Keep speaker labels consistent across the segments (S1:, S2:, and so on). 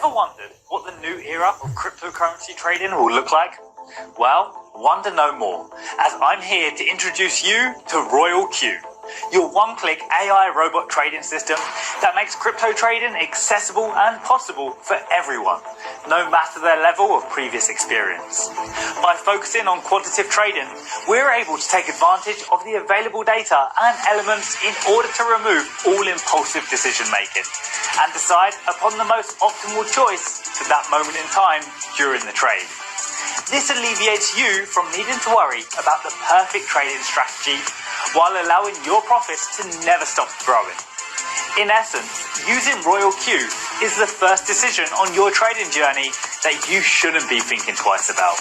S1: Ever wondered what the new era of cryptocurrency trading will look like? Well, wonder no more, as I'm here to introduce you to Royal Q, your one-click AI robot trading system that makes crypto trading accessible and possible for everyone, no matter their level of previous experience. By focusing on quantitative trading, we're able to take advantage of the available data and elements in order to remove all impulsive decision-making and decide upon the most optimal choice for that moment in time during the trade. This alleviates you from needing to worry about the perfect trading strategy while allowing your profits to never stop growing. In essence, using Royal Q is the first decision on your trading journey that you shouldn't be thinking twice about.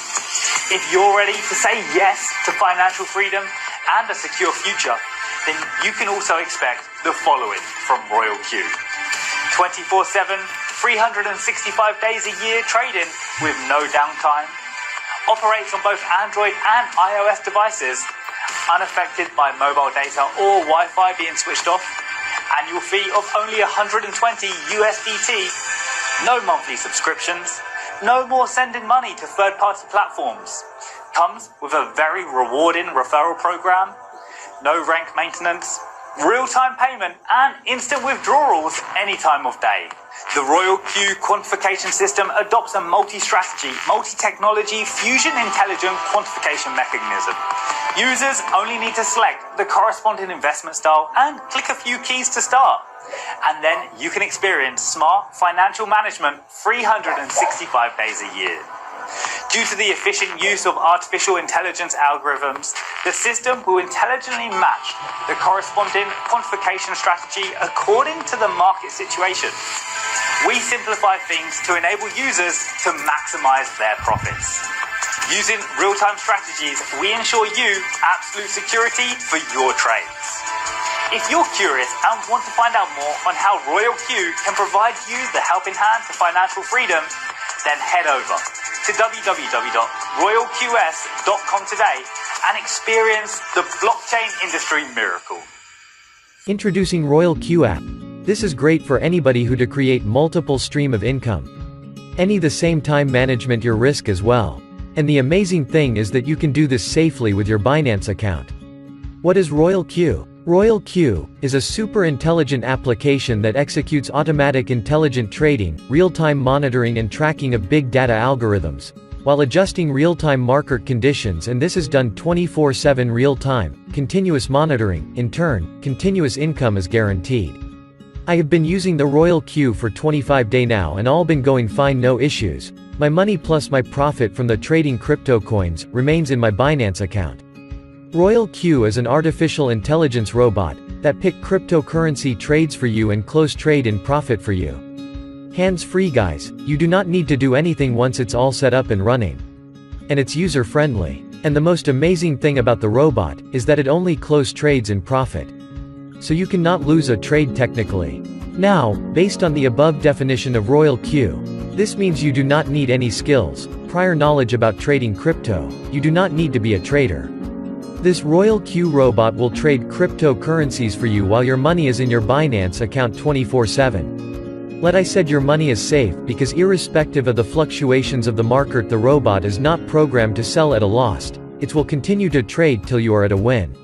S1: If you're ready to say yes to financial freedom and a secure future, then you can also expect the following from Royal Q. 24/7, 365 days a year trading with no downtime. Operates on both Android and iOS devices, unaffected by mobile data or Wi-Fi being switched off. Annual fee of only 120 USDT. No monthly subscriptions. No more sending money to third-party platforms. Comes with a very rewarding referral program. No rank maintenance. Real-time payment and instant withdrawals any time of day. The Royal Q quantification system adopts a multi-strategy, multi-technology, fusion intelligent quantification mechanism. Users only need to select the corresponding investment style and click a few keys to start. And then you can experience smart financial management 365 days a year. Due to the efficient use of artificial intelligence algorithms, the system will intelligently match the corresponding quantification strategy according to the market situation. We simplify things to enable users to maximize their profits. Using real-time strategies, we ensure you absolute security for your trades. If you're curious and want to find out more on how Royal Q can provide you the helping hand to financial freedom, then head over to www.royalqs.com today and experience the blockchain industry miracle.
S2: Introducing Royal Q app. This is great for anybody who to create multiple stream of income. The same time management your risk as well. And the amazing thing is that you can do this safely with your Binance account. What is Royal Q? Royal Q is a super intelligent application that executes automatic intelligent trading, real-time monitoring and tracking of big data algorithms, while adjusting real-time market conditions, and this is done 24/7 real-time, continuous monitoring. In turn, continuous income is guaranteed. I have been using the Royal Q for 25 days now and all been going fine, no issues. My money plus my profit from the trading crypto coins remains in my Binance account. Royal Q is an artificial intelligence robot that pick cryptocurrency trades for you and close trade in profit for you. Hands-free guys, you do not need to do anything once it's all set up and running. And it's user-friendly. And the most amazing thing about the robot is that it only close trades in profit. So you cannot lose a trade technically. Now, based on the above definition of Royal Q, this means you do not need any skills, prior knowledge about trading crypto. You do not need to be a trader. This Royal Q robot will trade cryptocurrencies for you while your money is in your Binance account 24/7. Let I said your money is safe because irrespective of the fluctuations of the market, the robot is not programmed to sell at a loss. It will continue to trade till you are at a win.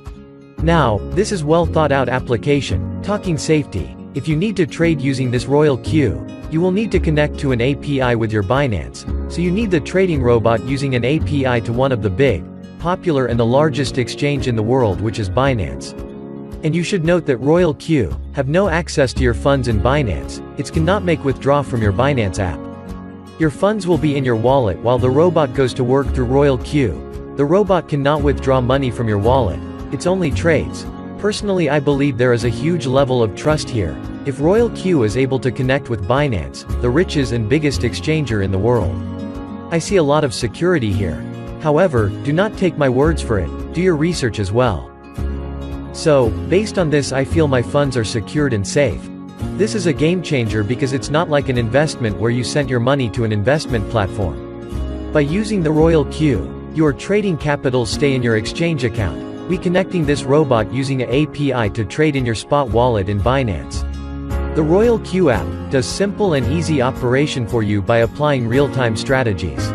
S2: Now, this is well thought out application. Talking safety, if you need to trade using this Royal Q, you will need to connect to an API with your Binance, so you need the trading robot using an API to one of the big, popular and the largest exchange in the world, which is Binance. And you should note that Royal Q have no access to your funds in Binance. It cannot make withdraw from your Binance app. Your funds will be in your wallet while the robot goes to work through Royal Q. The robot cannot withdraw money from your wallet. It's only trades. Personally, I believe there is a huge level of trust here. If Royal Q is able to connect with Binance, the richest and biggest exchanger in the world, I see a lot of security here. However, do not take my words for it, do your research as well. So, based on this, I feel my funds are secured and safe. This is a game changer because it's not like an investment where you sent your money to an investment platform. By using the Royal Q, your trading capital stay in your exchange account. We connecting this robot using an API to trade in your spot wallet in Binance. The Royal Q app does simple and easy operation for you by applying real-time strategies.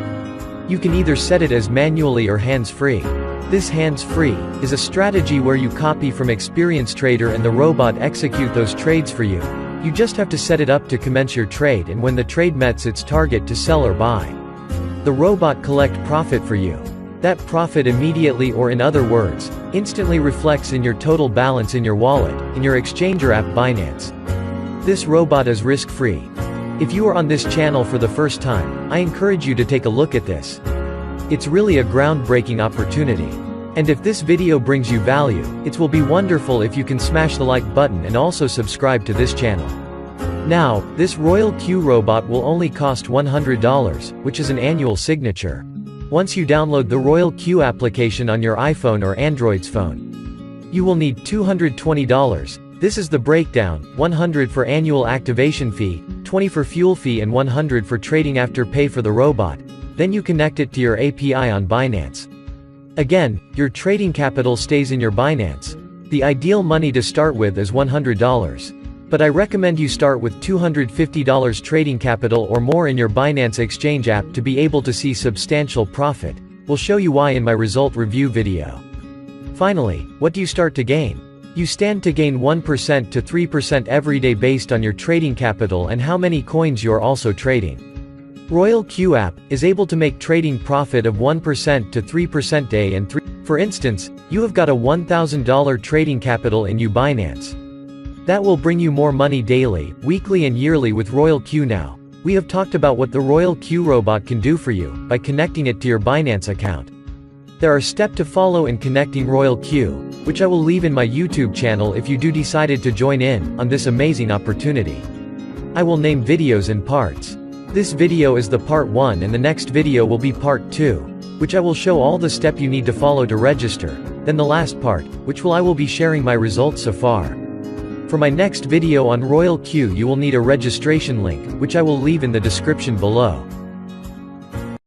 S2: You can either set it as manually or hands-free. This hands-free is a strategy where you copy from experienced trader and the robot execute those trades for you. You just have to set it up to commence your trade, and when the trade meets its target to sell or buy, the robot collect profit for you. That profit immediately, or in other words, instantly reflects in your total balance in your wallet, in your exchanger app Binance. This robot is risk-free. If you are on this channel for the first time, I encourage you to take a look at this. It's really a groundbreaking opportunity. And if this video brings you value, it will be wonderful if you can smash the like button and also subscribe to this channel. Now, this Royal Q robot will only cost $100, which is an annual signature. Once you download the Royal Q application on your iPhone or Android's phone, you will need $220. This is the breakdown: $100 for annual activation fee, $20 for fuel fee, and $100 for trading after pay for the robot. Then you connect it to your API on Binance. Again, your trading capital stays in your Binance. The ideal money to start with is $100. But I recommend you start with $250 trading capital or more in your Binance exchange app to be able to see substantial profit. We'll show you why in my result review video. Finally, what do you start to gain? You stand to gain 1% to 3% every day based on your trading capital and how many coins you are also trading. Royal Q app is able to make trading profit of 1% to 3% day and 3. For instance, you have got a $1,000 trading capital in Binance. That will bring you more money daily, weekly and yearly with Royal Q. Now, we have talked about what the Royal Q robot can do for you by connecting it to your Binance account. There are steps to follow in connecting Royal Q, which I will leave in my YouTube channel if you do decided to join in on this amazing opportunity. I will name videos in parts. This video is the part 1 and the next video will be part 2, which I will show all the steps you need to follow to register, then the last part, which I will be sharing my results so far. For my next video on Royal Q you will need a registration link, which I will leave in the description below.